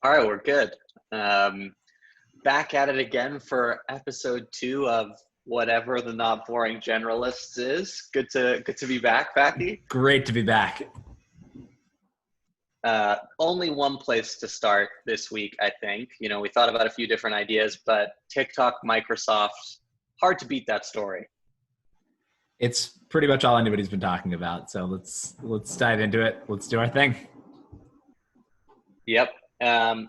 All right, we're good. Back at it again for episode 2 of whatever the Not Boring Generalists is. Good to be back, Packy. Great to be back. Only one place to start this week, I think. You know, we thought about a few different ideas, but TikTok, Microsoft, hard to beat that story. It's pretty much all anybody's been talking about. So let's dive into it. Let's do our thing. Yep.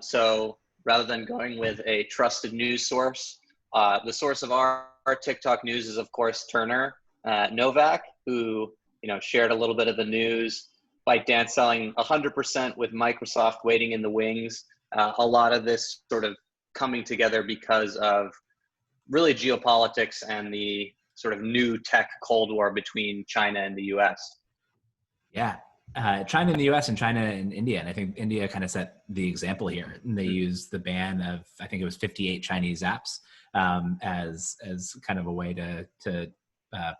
So rather than going with a trusted news source, the source of our TikTok news is, of course, Turner, Novak, who, shared a little bit of the news. Bytedance selling 100% with Microsoft waiting in the wings. A lot of this sort of coming together because of really geopolitics and the sort of new tech Cold War between China and the US. Yeah. China and the US and China and India. And I think India kind of set the example here. And they used the ban of, I think it was 58 Chinese apps as kind of a way to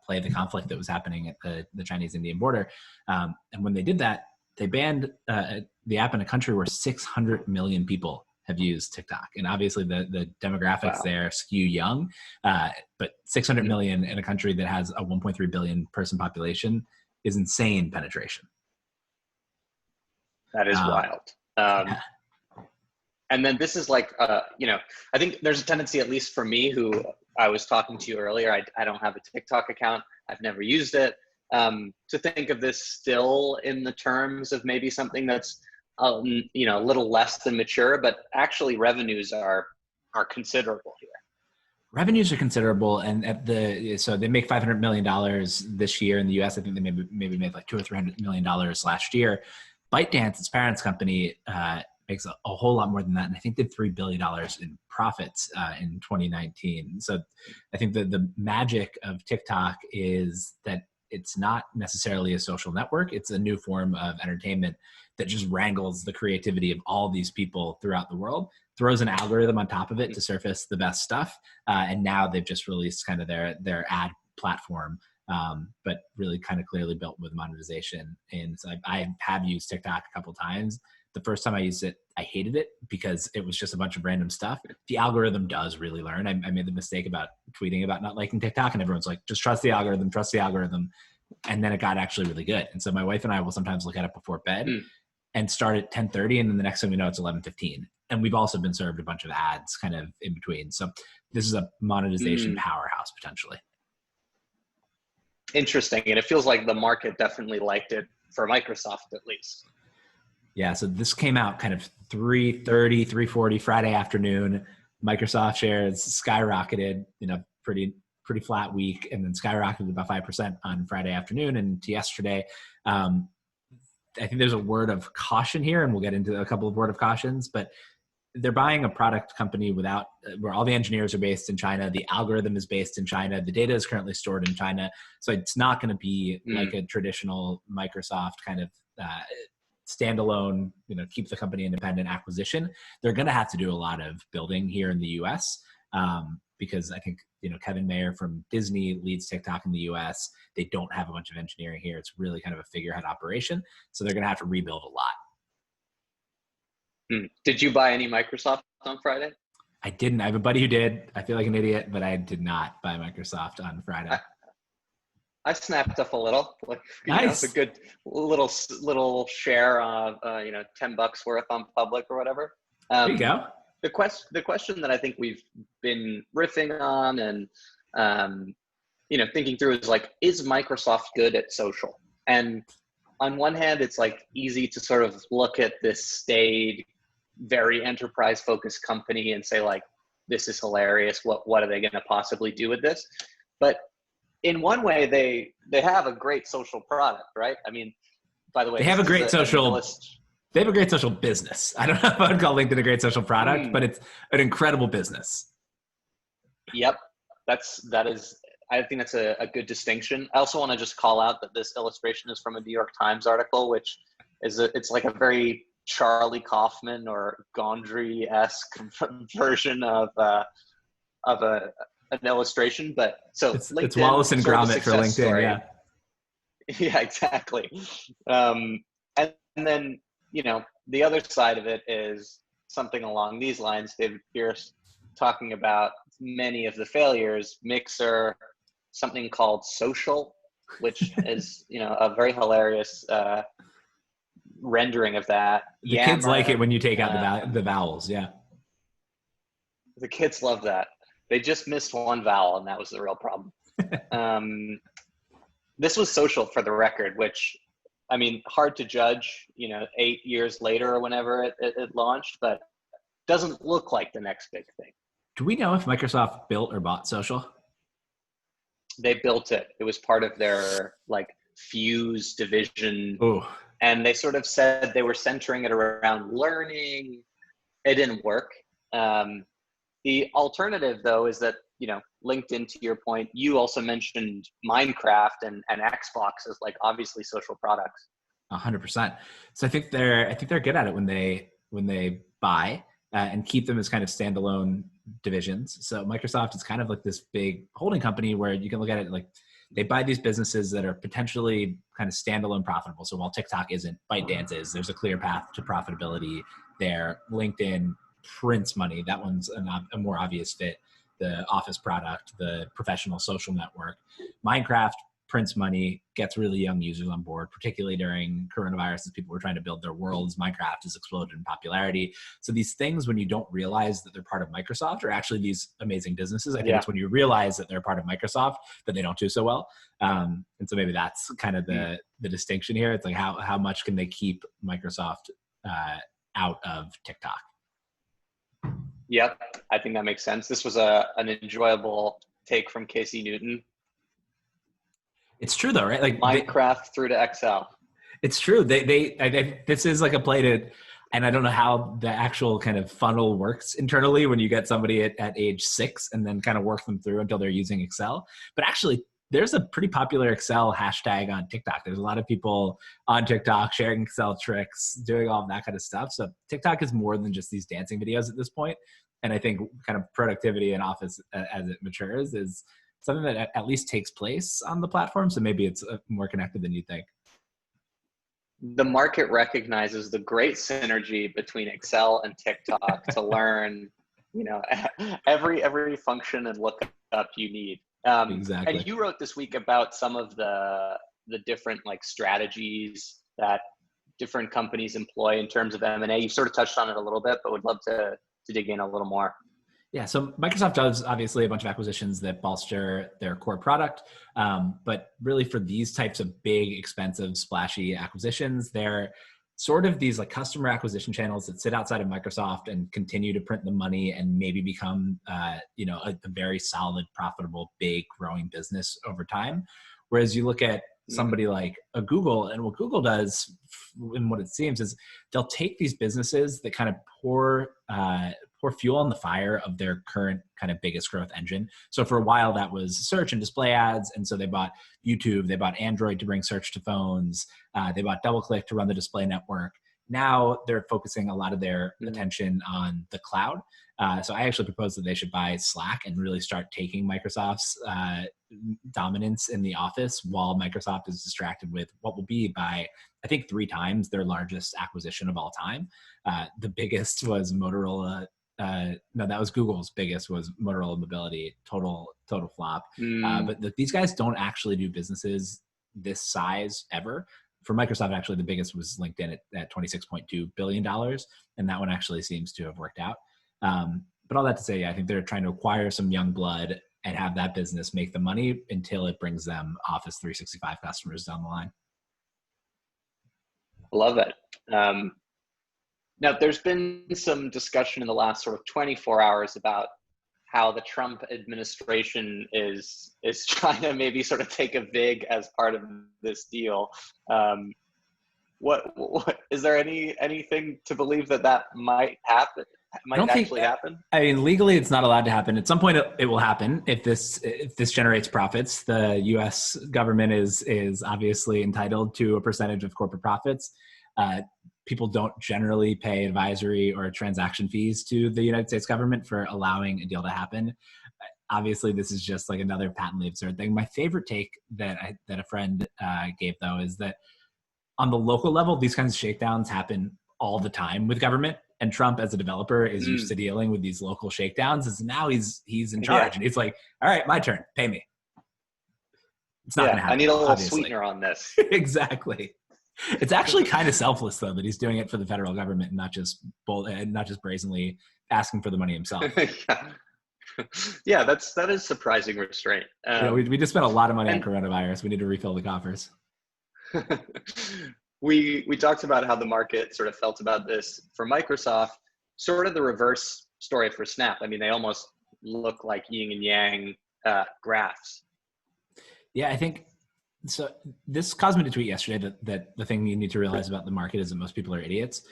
play the conflict that was happening at the Chinese-Indian border. And when they did that, they banned the app in a country where 600 million people have used TikTok. And obviously the demographics there skew young, but 600 million in a country that has a 1.3 billion person population is insane penetration. That is wild. Yeah. And then this is like, I think there's a tendency, at least for me, who I was talking to you earlier, I don't have a TikTok account. I've never used it. To think of this still in the terms of maybe something that's, a little less than mature, but actually revenues are considerable here. Revenues are considerable, and so they make $500 million this year in the US. I think they maybe made like $200 or $300 million last year. Bytedance, its parents company, makes a whole lot more than that, and I think did $3 billion in profits in 2019. So I think the magic of TikTok is that it's not necessarily a social network. It's a new form of entertainment that just wrangles the creativity of all these people throughout the world, throws an algorithm on top of it to surface the best stuff. And now they've just released kind of their ad platform, but really kind of clearly built with monetization. And so I have used TikTok a couple times. The first time I used it, I hated it because it was just a bunch of random stuff. The algorithm does really learn. I made the mistake about tweeting about not liking TikTok, and everyone's like, just trust the algorithm. And then it got actually really good. And so my wife and I will sometimes look at it before bed and start at 10:30, and then the next thing we know, it's 11:15. And we've also been served a bunch of ads kind of in between. So this is a monetization powerhouse potentially. Interesting. And it feels like the market definitely liked it for Microsoft at least. Yeah, so this came out kind of 3:30, 3:40 Friday afternoon. Microsoft shares skyrocketed, pretty flat week, and then skyrocketed about 5% on Friday afternoon. And to yesterday, I think there's a word of caution here, and we'll get into a couple of word of cautions, but they're buying a product company where all the engineers are based in China. The algorithm is based in China. The data is currently stored in China. So it's not going to be like a traditional Microsoft kind of standalone, keep the company independent acquisition. They're going to have to do a lot of building here in the US because I think, Kevin Mayer from Disney leads TikTok in the US. They don't have a bunch of engineering here. It's really kind of a figurehead operation. So they're going to have to rebuild a lot. Did you buy any Microsoft on Friday? I didn't. I have a buddy who did. I feel like an idiot, but I did not buy Microsoft on Friday. I snapped up a little, nice. A good little share of, $10 worth on public or whatever. There you go. The question that I think we've been riffing on and, thinking through is like, is Microsoft good at social? And on one hand, it's like easy to sort of look at this staid, very enterprise focused company and say like, this is hilarious. What are they going to possibly do with this? But in one way, they have a great social product, right? I mean, by the way, they have a great social business. I don't know if I would call LinkedIn a great social product, but it's an incredible business. Yep. I think that's a good distinction. I also want to just call out that this illustration is from a New York Times article, which it's like a very Charlie Kaufman or Gondry-esque version of an illustration, but so it's Wallace and Gromit for LinkedIn, story. Yeah, exactly. And then the other side of it is something along these lines. David Pierce talking about many of the failures, Mixer, something called Social, which is, a very hilarious rendering of that. The kids like it when you take out the vowels. Yeah. The kids love that. They just missed one vowel, and that was the real problem. This was Social, for the record, which, I mean, hard to judge, 8 years later or whenever it launched, but doesn't look like the next big thing. Do we know if Microsoft built or bought Social? They built it. It was part of their Fuse division. Ooh. And they sort of said they were centering it around learning. It didn't work. The alternative, though, is that, LinkedIn, to your point, you also mentioned Minecraft and Xbox as obviously social products. 100%. So I think they're good at it when they buy and keep them as kind of standalone divisions. So Microsoft is kind of like this big holding company where you can look at it like they buy these businesses that are potentially kind of standalone profitable. So while TikTok isn't, ByteDance is. There's a clear path to profitability there. LinkedIn prints money. That one's a more obvious fit. The Office product, the professional social network. Minecraft prints money, gets really young users on board, particularly during coronavirus as people were trying to build their worlds. Minecraft has exploded in popularity. So these things, when you don't realize that they're part of Microsoft, are actually these amazing businesses. I think it's when you realize that they're part of Microsoft that they don't do so well. And so maybe that's kind of the distinction here. It's like how much can they keep Microsoft out of TikTok? Yep, I think that makes sense. This was an enjoyable take from Casey Newton. It's true though, right? Like Minecraft through to Excel. It's true. This is like a play to, and I don't know how the actual kind of funnel works internally when you get somebody at age 6 and then kind of work them through until they're using Excel. But actually, there's a pretty popular Excel hashtag on TikTok. There's a lot of people on TikTok sharing Excel tricks, doing all of that kind of stuff. So TikTok is more than just these dancing videos at this point. And I think kind of productivity in Office as it matures is something that at least takes place on the platform. So maybe it's more connected than you think. The market recognizes the great synergy between Excel and TikTok to learn, every function and lookup you need. Exactly. And you wrote this week about some of the different strategies that different companies employ in terms of M&A. You sort of touched on it a little bit, but would love to dig in a little more. Yeah, so Microsoft does obviously a bunch of acquisitions that bolster their core product, but really for these types of big, expensive, splashy acquisitions, they're sort of these customer acquisition channels that sit outside of Microsoft and continue to print the money and maybe become, a very solid, profitable, big, growing business over time. Whereas you look at somebody like a Google, and what Google does, and what it seems is they'll take these businesses that kind of pour fuel on the fire of their current kind of biggest growth engine. So for a while that was search and display ads. And so they bought YouTube, they bought Android to bring search to phones, they bought DoubleClick to run the display network. Now they're focusing a lot of their attention on the cloud. So I actually propose that they should buy Slack and really start taking Microsoft's dominance in the Office while Microsoft is distracted with what will be by, I think, 3 times their largest acquisition of all time. The biggest was Motorola. No, that was Google's biggest, was Motorola Mobility. Total flop. But these guys don't actually do businesses this size ever. For Microsoft, actually, the biggest was LinkedIn at $26.2 billion. And that one actually seems to have worked out. But all that to say, I think they're trying to acquire some young blood and have that business make the money until it brings them Office 365 customers down the line. Love it. Now, there's been some discussion in the last sort of 24 hours about how the Trump administration is trying to maybe sort of take a VIG as part of this deal. What is there anything to believe that might happen? Might actually happen? I mean, legally, it's not allowed to happen. At some point, it will happen if this generates profits. The U.S. government is obviously entitled to a percentage of corporate profits. People don't generally pay advisory or transaction fees to the United States government for allowing a deal to happen. Obviously, this is just like another patently absurd thing. My favorite take that a friend gave, though, is that on the local level, these kinds of shakedowns happen all the time with government. And Trump, as a developer, is used to dealing with these local shakedowns. And so now he's in charge, and he's like, "All right, my turn. Pay me." It's not going to happen. I need a little obviously. sweetener on this. Exactly. It's actually kind of selfless, though, that he's doing it for the federal government and not just brazenly asking for the money himself. Yeah, that is surprising restraint. We just spent a lot of money on coronavirus. We need to refill the coffers. We talked about how the market sort of felt about this for Microsoft, sort of the reverse story for Snap. I mean, they almost look like yin and yang graphs. Yeah, I think so. This caused me to tweet yesterday that the thing you need to realize about the market is that most people are idiots.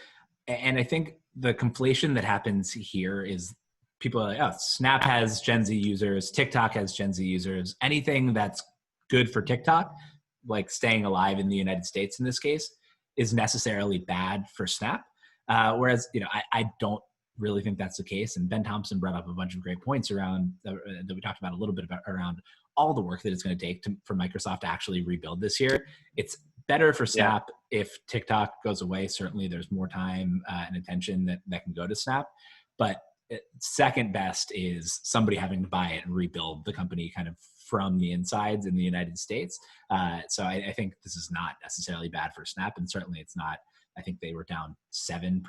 And I think the conflation that happens here is people are like, oh, Snap has Gen Z users, TikTok has Gen Z users. Anything that's good for TikTok, like staying alive in the United States in this case, is necessarily bad for Snap. Whereas, I don't really think that's the case. And Ben Thompson brought up a bunch of great points around that we talked about a little bit about around all the work that it's going to take for Microsoft to actually rebuild this year. It's better for Snap if TikTok goes away. Certainly there's more time and attention that can go to Snap. But second best is somebody having to buy it and rebuild the company kind of from the insides in the United States. So I think this is not necessarily bad for Snap, and certainly it's not. I think they were down 7%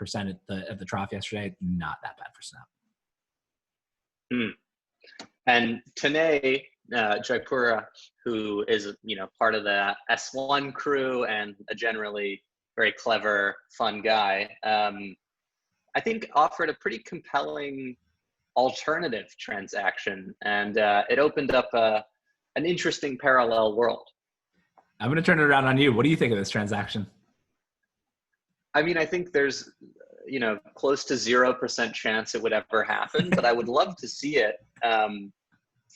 at the trough yesterday. Not that bad for Snap. And Tanay Jaipuria, who is part of the S1 crew and a generally very clever, fun guy, I think offered a pretty compelling alternative transaction, and it opened up an interesting parallel world. I'm going to turn it around on you. What do you think of this transaction? I mean, I think there's, close to 0% chance it would ever happen, but I would love to see it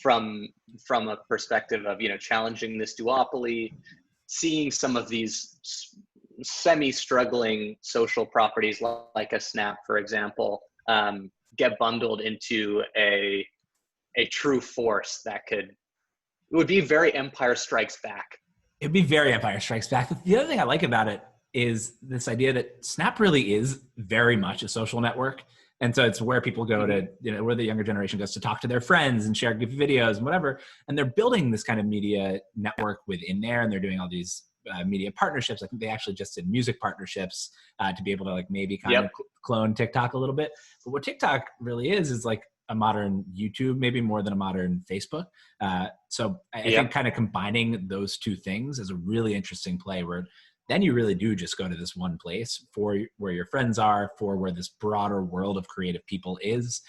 from a perspective of, challenging this duopoly, seeing some of these semi-struggling social properties like a Snap, for example, get bundled into a true force that it would be very Empire Strikes Back. It'd be very Empire Strikes Back. The other thing I like about it is this idea that Snap really is very much a social network. And so it's where people go to, where the younger generation goes to talk to their friends and share videos and whatever. And they're building this kind of media network within there. And they're doing all these media partnerships. I think they actually just did music partnerships to be able to maybe kind of clone TikTok a little bit. But what TikTok really is like a modern YouTube, maybe more than a modern Facebook. So I think kind of combining those two things is a really interesting play where then you really do just go to this one place for where your friends are, for where this broader world of creative people is.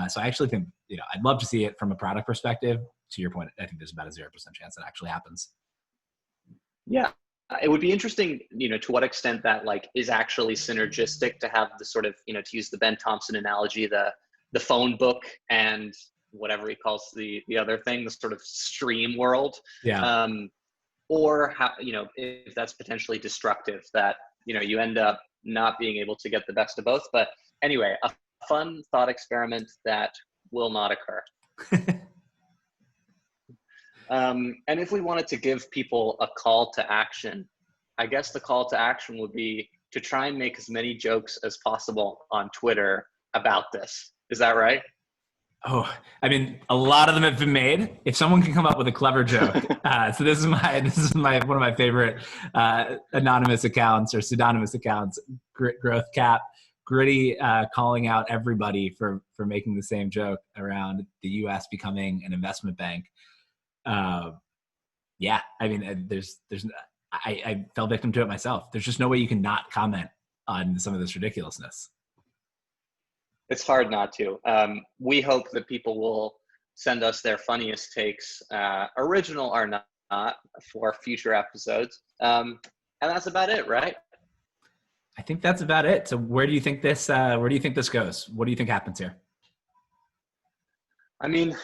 So I actually think, I'd love to see it from a product perspective. To your point, I think there's about a 0% chance that actually happens. Yeah. It would be interesting, to what extent that is actually synergistic to have the sort of, to use the Ben Thompson analogy, the phone book and whatever he calls the other thing, the sort of stream world. Yeah. Or how, if that's potentially destructive, that, you end up not being able to get the best of both. But anyway, a fun thought experiment that will not occur. And if we wanted to give people a call to action, I guess the call to action would be to try and make as many jokes as possible on Twitter about this. Is that right? Oh, I mean, a lot of them have been made. If someone can come up with a clever joke, so this is one of my favorite anonymous accounts or pseudonymous accounts. Grit Growth Cap, Gritty calling out everybody for making the same joke around the U.S. becoming an investment bank. Yeah, I mean, I fell victim to it myself. There's just no way you can not comment on some of this ridiculousness. It's hard not to. We hope that people will send us their funniest takes, original or not, for future episodes. And that's about it, right? I think that's about it. So where do you think this goes? What do you think happens here? I mean,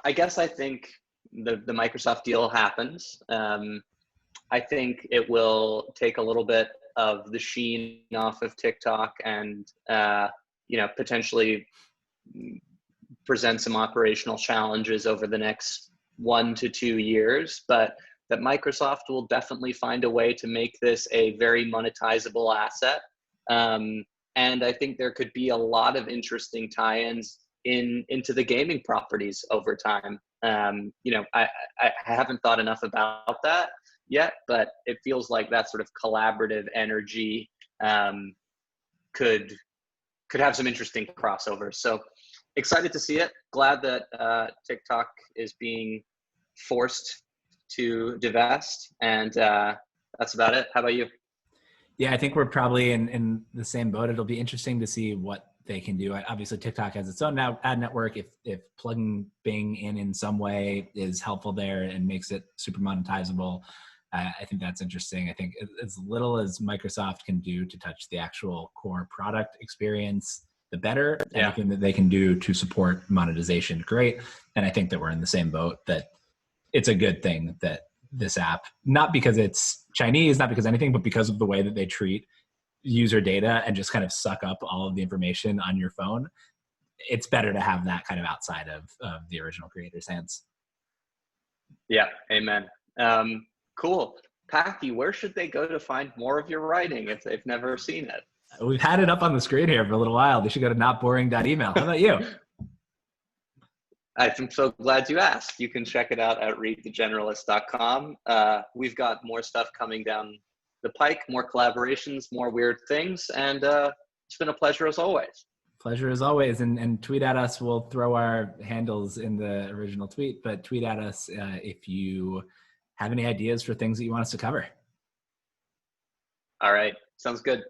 I guess I think the Microsoft deal happens. I think it will take a little bit of the sheen off of TikTok and, potentially present some operational challenges over the next 1 to 2 years, but that Microsoft will definitely find a way to make this a very monetizable asset. And I think there could be a lot of interesting tie-ins into the gaming properties over time. I haven't thought enough about that yet, but it feels like that sort of collaborative energy could have some interesting crossovers. So excited to see it. Glad that TikTok is being forced to divest, and that's about it. How about you? Yeah, I think we're probably in the same boat. It'll be interesting to see what they can do. Obviously, TikTok has its own ad network. If plugging Bing in some way is helpful there and makes it super monetizable, I think that's interesting. I think as little as Microsoft can do to touch the actual core product experience, the better. Yeah. Anything that they can do to support monetization, great. And I think that we're in the same boat, that it's a good thing that this app, not because it's Chinese, not because anything, but because of the way that they treat user data and just kind of suck up all of the information on your phone. It's better to have that kind of outside of the original creator's hands. Yeah, amen. Cool. Packy, where should they go to find more of your writing if they've never seen it? We've had it up on the screen here for a little while. They should go to notboring.email. How about you? I'm so glad you asked. You can check it out at readthegeneralist.com. We've got more stuff coming down the pike, more collaborations, more weird things, and it's been a pleasure as always. Pleasure as always. And tweet at us. We'll throw our handles in the original tweet, but tweet at us if you have any ideas for things that you want us to cover. All right. Sounds good.